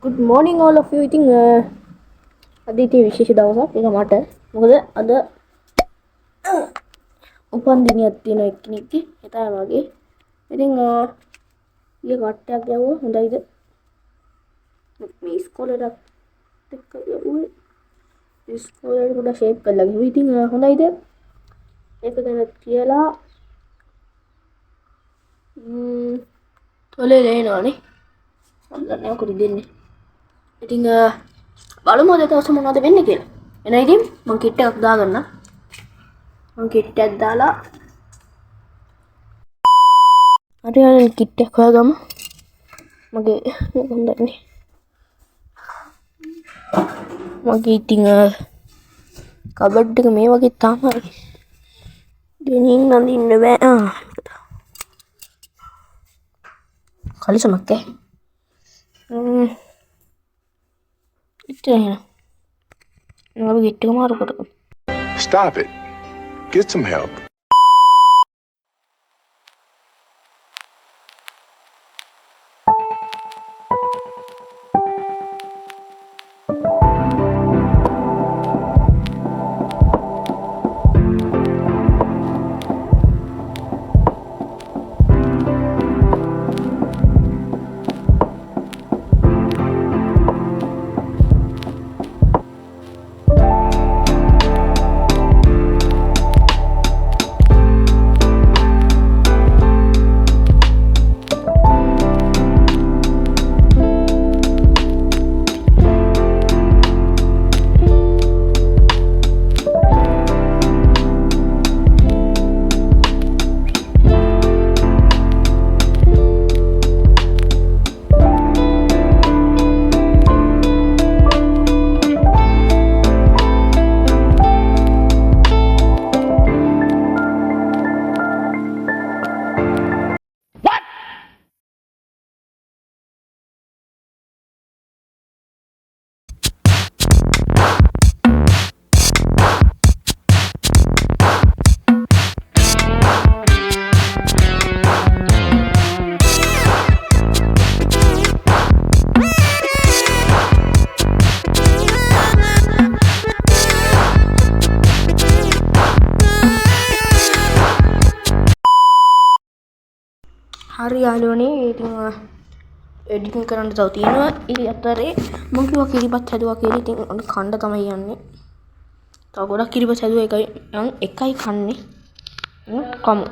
Good morning all of you. ඉතින් අද ඉතින් විශේෂ දවසක්. ඒක මට. මොකද අද උපන් දිනයක් තියෙන එක්කෙනෙක්ගේ. එතන වගේ. ඉතින් ඊයේ කට්ටයක් ගැවුවා. හොඳයිද? මේ ඉස්කෝලේට එක්ක ගැවුවේ. ඉස්කෝලේට පොඩ්ඩක් ෂේප් කරලා ගිහුවා. ඉතින් හොඳයිද? ඒක ගැන කියලා තොලේ ලේනවනේ. මම දන්නේ මොකද දෙන්නේ. ඉතින් බලමු අද දවසේ මොනවද වෙන්නේ කියලා. එන ඉතින් මම කිට් එකක් දාගන්න. මම කිට් එකක් දාලා හරි හරි කිට් එකක් හොයාගමු. මගේ හොඳයි. මගේ ඉතින් කබඩ් එක මේ වගේ තමයි. ගෙනින් නඳින්න බෑ. කලිසමක් ඉතින් මම කිට් එක මාරු කරගමු. Stop it. Get some help. හරි යාළුවනේ ඉතින් එඩිටින් කරන්න තව තියෙනවා. ඊට අතරේ මම කිව්වා කිරිබත් හැදුවා කියලා. ඉතින් ඔන්න කණ්ඩ තමයි යන්නේ. තව ගොඩක් කිරිබත් හැදුවා එකයි කන්නේ. කමු.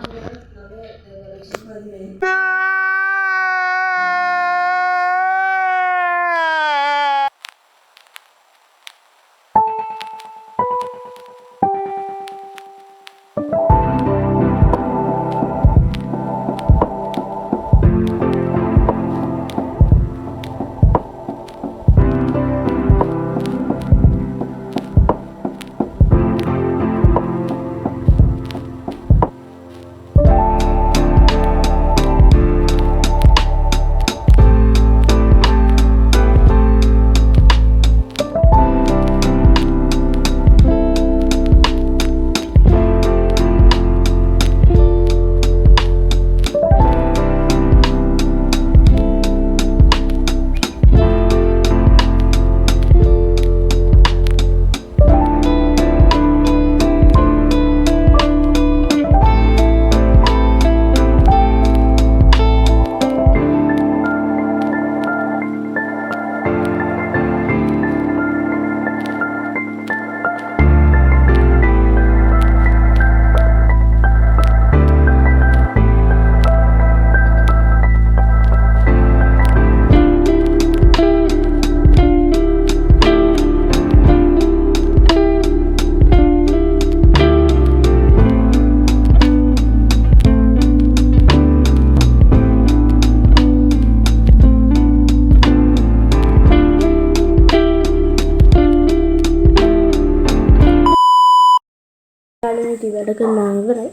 යාළුවනේ වැඩ කරනවා ඉවරයි.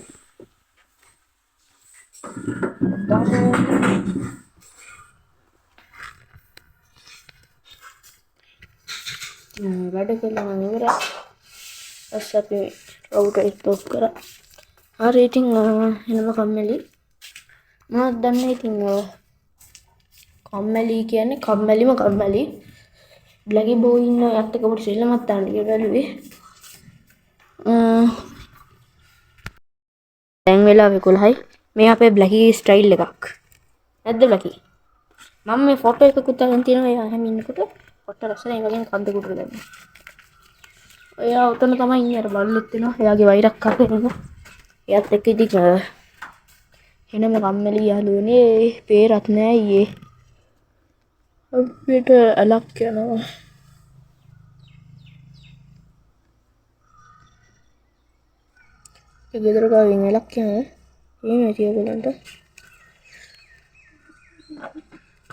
වැඩ කරලා මම ඉවරයි. ඊපස්සේ අපි රවුටර් එක ඔෆ් කරා. හරි ඉතින් එනම කම්මැලි. මම දන්නේ ඉතින් කම්මැලි කියන්නේ කම්මැලිම කම්මැලි. බ්ලැකි බෝ ඉන්න යත් එක පොඩි සෙල්ලමක් තාන්න කියලා බැලුවේ. දැන් වෙලාව 11යි. මේ අපේ බ්ලැකි ස්ටයිල් එකක්. නැද්ද බ්ලැකි? මම මේ ෆොටෝ එකකුත් අරන් තියෙනවා. එයා හැම ඉන්නකොට ෆොටෝ ලස්සනයි වගේ කන්දකුට ගන්න. එයා උතන තමයි ඉන්නේ. අර බල්ලෙක් වෙනවා. එයාගේ වෛරක් කරගෙන. එයාත් එක්ක ඉතින් එනම කම්මැලි යාළුවනේ. පේරත් නෑ ඊයේ. අපිට අලක් යනවා. ඒ ගෙදර ගාවින් අලක් යනවා. එහෙම තියගලන්ට.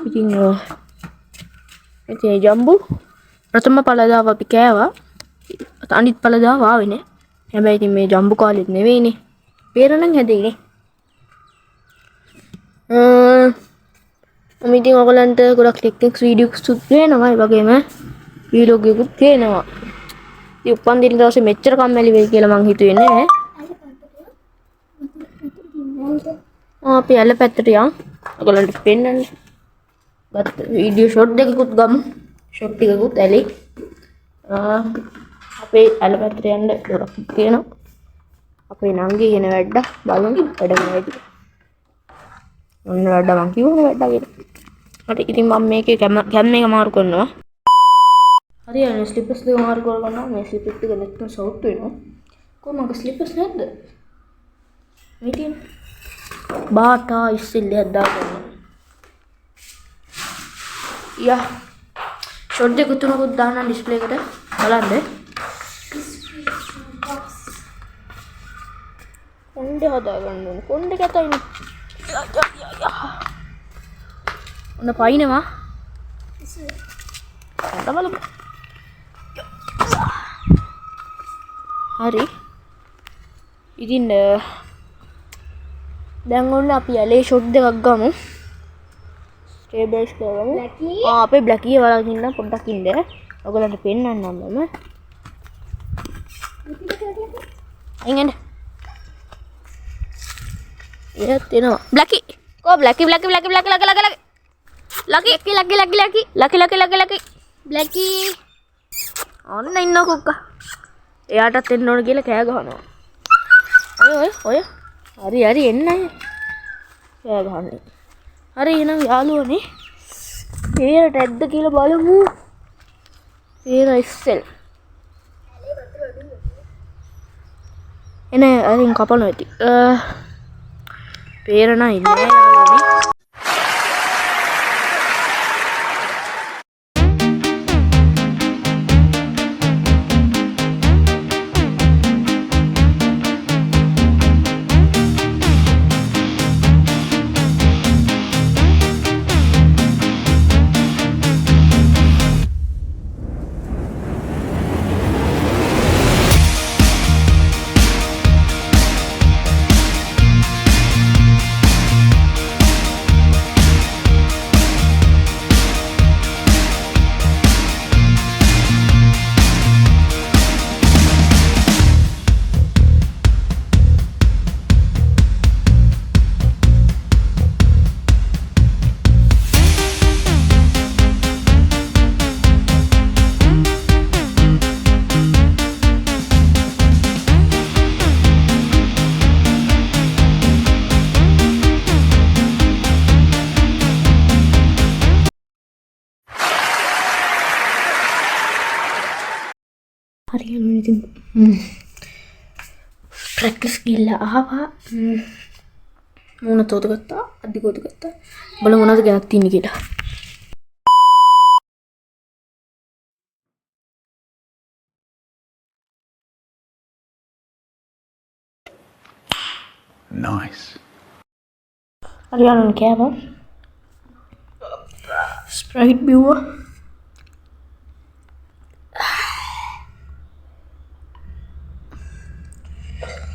ඉතින් ජම්බු ප්‍රථම පළදාව අපි කෑවා. අනිත් පළදාව ආවේ නේ. හැබැයි ඉතින් මේ ජම්බු කාලෙත් නෙවෙයිනේ. පේරනම් හැදෙන්නේ. මම ඉතින් ඔයගලන්ට ගොඩක් ටෙක්නික්ස් වීඩියෝස් උත් වෙනවා. ඒ වගේම වීලොග් එකකුත් තියෙනවා. ඉතින් උපන්දින දවසේ මෙච්චර කම්මැලි වෙයි කියලා මං හිතුවේ නෑ. අපි ඇල පැත්තට යන්. ඔයගලන්ට පෙන්නන්න. ගත්ත වීඩියෝ ෂොට් දෙකකුත් ගමු. ෂොට් ටිකකුත් ඇලි. අපේ ඇල පැත්තට යන්න දොරක් තියෙනවා. අපේ නංගි එන වැඩ බලමු වැඩම වැඩි. ඔන්න වැඩ මං කිව්වනේ වැඩ කියලා. හරි ඉතින් මම මේකේ කැම් එක මාරු කරනවා. හරි අනේ ස්ලිපර්ස් දෙක මාරු කරගන්නවා. මේ ස්ලිපර්ස් දෙක නැත්නම් සවුට් වෙනවා. කොහොමද ස්ලිපර්ස් නැද්ද? මෙතින් බාටා ඉස්සෙල්ලා දාගන්න. යා ෂොට් දෙක තුනකුත් දාන්න ඩිස්ප්ලේ එකට බලන්න. කොණ්ඩේ හදාගන්න ඕනේ. කොණ්ඩේ කැතයිනේ. ඔන්න පයින්නවා. බලමු. හරි. ඉතින් දැන් ඔන්න අපි ඇලේ ෂොට් දෙකක් ගමු. ස්ටේබල්ස් කරමු. අපේ බ්ලැකිය වලකින් ඉන්න පොඩ්ඩක් ඉන්න. ඔයගලන්ට පෙන්නන්නම් මම. එංගන්න. ඒත් එනවා. බ්ලැකි. කො බ්ලැකි බ්ලැකි බ්ලැකි බ්ලැකි ලක ලක ලක. ලකි ලකි ලකි ලකි ලකි ලකි ලකි ලකි ලකි. බ්ලැකි. ඔන්න ඉන්න කුක්කා. එයාටත් එන්න ඕන කියලා කෑ ගහනවා. ඔය හරි හරි එන්න අය. කෑ ගහන්නේ. හරි එහෙනම් යාළුවනේ. පේරට ඇද්ද කියලා බලමු. පේර ඉස්සෙල්. එනේ අරින් කපනවා ඇති. පේර නෑ ඉන්නේ යාළුවනේ. හරියම ඉතින් ප්‍රැක්ටිස් ගිහලා ආවා. මොන තෝද ගත්තා අධිකෝද ගත්තා බලමු මොනවද ගණක් තියෙන්නේ කියලා. Nice. හරියම කෑවා. ස්ප්‍රයිට් බිව්වා.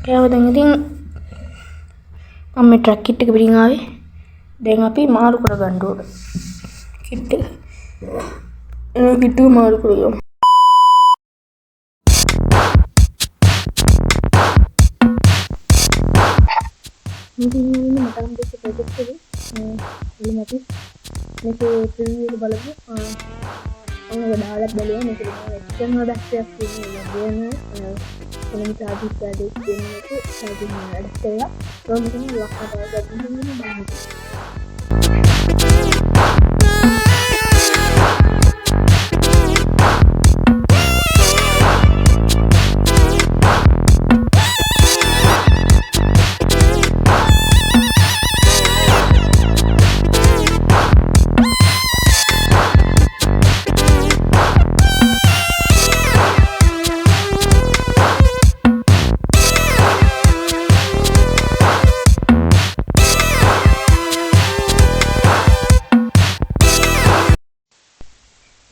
දැන් ඉතින් මම මේ ට්‍රක් කිට් එක පිටින් ආවේ. දැන් අපි මාරු කර ගන්න ඕන. කිට් එක. කිට් එක මාරු කරගමු. ඉතින් මම මට නම් දෙක ප්‍රොජෙක්ට් එකේ එළිම අපි මේකේ ප්‍රිවියු එක බලමු. මම ඒක දාලා බලුවා. මේක එක්ස්ටර්නල් බැටරියක් තියෙනවා. ගේන කොහොමද charge කරන්නේ කියන එක charging adapter එක. මම මෙතන lock කරලා ගන්න බලන්න.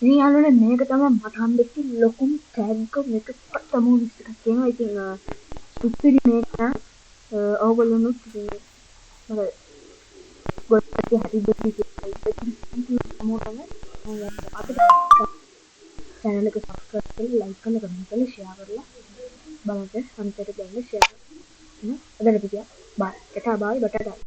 ඉතින් යාළුවනේ මේක තමයි මට හම්බෙච්ච ලොකුම ටැග් එක මේක පට්ටම විස්තර කියනවා. ඉතින් සුපිරි මේක ඕගොල්ලොනුත් ඉතින් මම ගොඩක් හැටි දෙකක් මොකද අපිට channel එක subscribe කරලා like කරලා comment කරලා share කරලා බලන්න අන්තිමට ගන්න share කරන්න. අදට පිටියා bye. bye.